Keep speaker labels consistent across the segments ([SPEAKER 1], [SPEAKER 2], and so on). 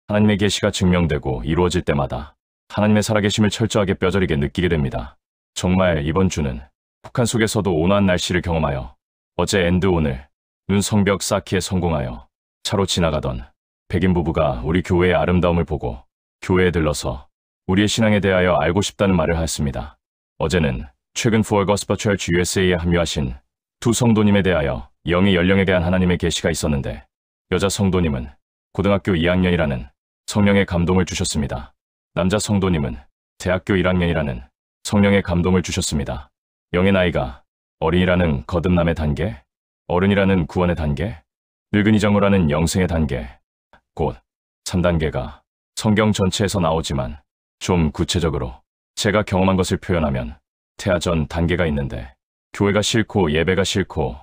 [SPEAKER 1] 하나님의 계시가 증명되고 이루어질 때마다 하나님의 살아계심을 철저하게 뼈저리게 느끼게 됩니다. 정말 이번 주는 북한 속에서도 온화한 날씨를 경험하여 어제 앤드 오늘 눈 성벽 쌓기에 성공하여 차로 지나가던 백인 부부가 우리 교회의 아름다움을 보고 교회에 들러서 우리의 신앙에 대하여 알고 싶다는 말을 하였습니다. 어제는 최근 Full Gospel Church USA에 합류하신 두 성도님에 대하여 영의 연령에 대한 하나님의 계시가 있었는데, 여자 성도님은 고등학교 2학년이라는 성령의 감동을 주셨습니다. 남자 성도님은 대학교 1학년이라는 성령의 감동을 주셨습니다. 영의 나이가 어린이라는 거듭남의 단계, 어른이라는 구원의 단계, 늙은이 장로라는 영생의 단계, 곧 3단계가 성경 전체에서 나오지만 좀 구체적으로 제가 경험한 것을 표현하면 태아 전 단계가 있는데, 교회가 싫고 예배가 싫고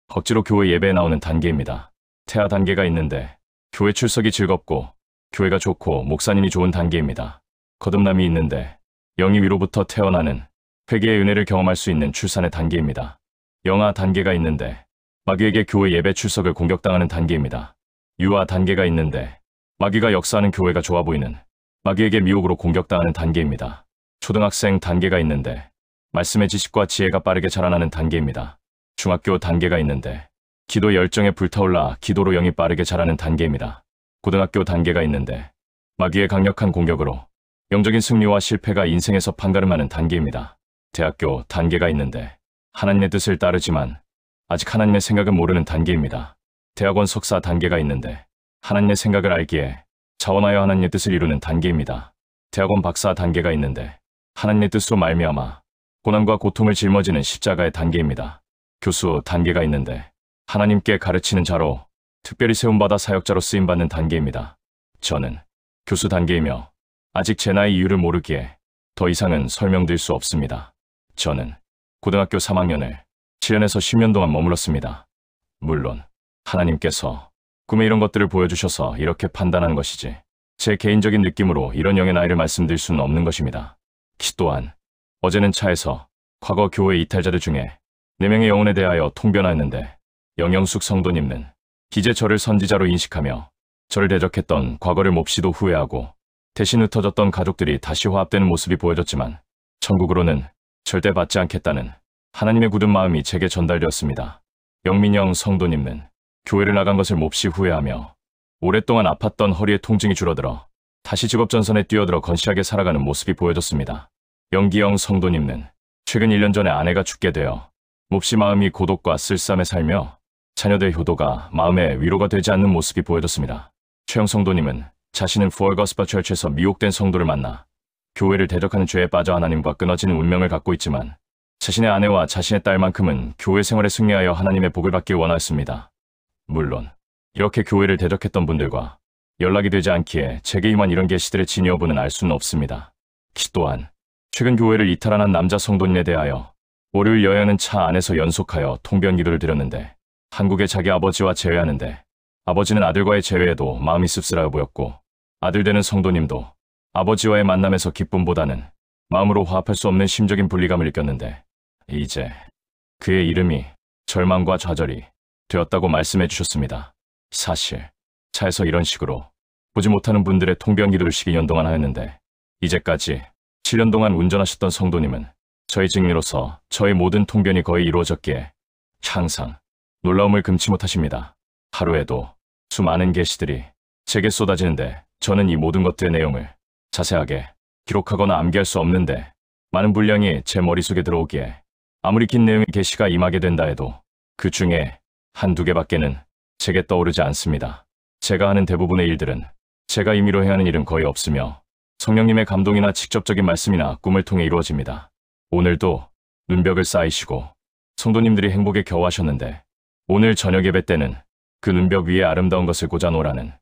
[SPEAKER 1] 억지로 교회 예배에 나오는 단계입니다. 태아 단계가 있는데 교회 출석이 즐겁고 교회가 좋고 목사님이 좋은 단계입니다. 거듭남이 있는데 영이 위로부터 태어나는 회개의 은혜를 경험할 수 있는 출산의 단계입니다. 영아 단계가 있는데 마귀에게 교회 예배 출석을 공격당하는 단계입니다. 유아 단계가 있는데 마귀가 역사하는 교회가 좋아 보이는 마귀에게 미혹으로 공격당하는 단계입니다. 초등학생 단계가 있는데 말씀의 지식과 지혜가 빠르게 자라나는 단계입니다. 중학교 단계가 있는데 기도 열정에 불타올라 기도로 영이 빠르게 자라는 단계입니다. 고등학교 단계가 있는데 마귀의 강력한 공격으로 영적인 승리와 실패가 인생에서 판가름하는 단계입니다. 대학교 단계가 있는데 하나님의 뜻을 따르지만 아직 하나님의 생각은 모르는 단계입니다. 대학원 석사 단계가 있는데 하나님의 생각을 알기에 자원하여 하나님의 뜻을 이루는 단계입니다. 대학원 박사 단계가 있는데 하나님의 뜻으로 말미암아 고난과 고통을 짊어지는 십자가의 단계입니다. 교수 단계가 있는데 하나님께 가르치는 자로 특별히 세움받아 사역자로 쓰임받는 단계입니다. 저는 교수 단계이며 아직 제 나이 이유를 모르기에 더 이상은 설명드릴 수 없습니다. 저는 고등학교 3학년을 7년에서 10년 동안 머물렀습니다. 물론 하나님께서 꿈에 이런 것들을 보여주셔서 이렇게 판단하는 것이지 제 개인적인 느낌으로 이런 영의 나이를 말씀드릴 수는 없는 것입니다. 또한 어제는 차에서 과거 교회 이탈자들 중에 4명의 영혼에 대하여 통변하였는데, 영영숙 성도님은 이제 저를 선지자로 인식하며 저를 대적했던 과거를 몹시도 후회하고 대신 흩어졌던 가족들이 다시 화합되는 모습이 보여졌지만 천국으로는 절대 받지 않겠다는 하나님의 굳은 마음이 제게 전달되었습니다. 영민영 성도님은 교회를 나간 것을 몹시 후회하며 오랫동안 아팠던 허리의 통증이 줄어들어 다시 직업전선에 뛰어들어 건실하게 살아가는 모습이 보여졌습니다. 영기영 성도님은 최근 1년 전에 아내가 죽게 되어 몹시 마음이 고독과 쓸쓸함에 살며 자녀들의 효도가 마음에 위로가 되지 않는 모습이 보여졌습니다. 최영 성도님은 자신은 Full Gospel Church에서 미혹된 성도를 만나 교회를 대적하는 죄에 빠져 하나님과 끊어지는 운명을 갖고 있지만 자신의 아내와 자신의 딸만큼은 교회 생활에 승리하여 하나님의 복을 받길 원하였습니다. 물론 이렇게 교회를 대적했던 분들과 연락이 되지 않기에 제게 임한 이런 계시들의 진위 여부는 알 수는 없습니다. 또한 최근 교회를 이탈한 한 남자 성도님에 대하여 월요일 여행하는 차 안에서 연속하여 통변 기도를 드렸는데 한국에 자기 아버지와 재회하는데 아버지는 아들과의 재회에도 마음이 씁쓸하여 보였고 아들 되는 성도님도 아버지와의 만남에서 기쁨보다는 마음으로 화합할 수 없는 심적인 분리감을 느꼈는데 이제 그의 이름이 절망과 좌절이 되었다고 말씀해 주셨습니다. 사실 차에서 이런 식으로 보지 못하는 분들의 통변 기도를 12년 동안 하였는데 이제까지 7년 동안 운전하셨던 성도님은 저의 증인으로서 저의 모든 통변이 거의 이루어졌기에 항상 놀라움을 금치 못하십니다. 하루에도 수많은 계시들이 제게 쏟아지는데 저는 이 모든 것들의 내용을 자세하게 기록하거나 암기할 수 없는데 많은 분량이 제 머릿속에 들어오기에 아무리 긴 내용의 계시가 임하게 된다 해도 그 중에 한두 개밖에는 제게 떠오르지 않습니다. 제가 하는 대부분의 일들은 제가 임의로 해야 하는 일은 거의 없으며 성령님의 감동이나 직접적인 말씀이나 꿈을 통해 이루어집니다. 오늘도 눈벽을 쌓이시고 성도님들이 행복에 겨워하셨는데 오늘 저녁 예배 때는 그 눈벽 위에 아름다운 것을 꽂아놓으라는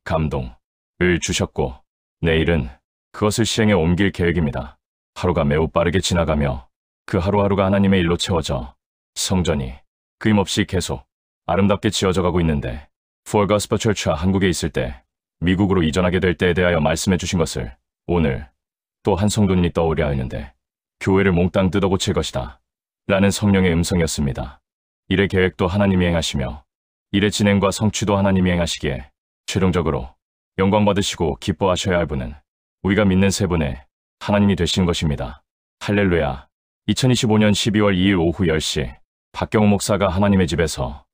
[SPEAKER 1] 감동을 주셨고 내일은 그것을 시행에 옮길 계획입니다. 하루가 매우 빠르게 지나가며 그 하루하루가 하나님의 일로 채워져 성전이 끊임없이 계속 아름답게 지어져 가고 있는데 Full Gospel Church가 한국에 있을 때 미국으로 이전하게 될 때에 대하여 말씀해 주신 것을 오늘 또 한 성도님이 떠오려 하였는데 교회를 몽땅 뜯어 고칠 것이다 라는 성령의 음성이었습니다. 일의 계획도 하나님이 행하시며 일의 진행과 성취도 하나님이 행하시기에 최종적으로 영광 받으시고 기뻐하셔야 할 분은 우리가 믿는 세 분의 하나님이 되신 것입니다. 할렐루야. 2025년 12월 2일 오후 10시 박경호 목사가 하나님의 집에서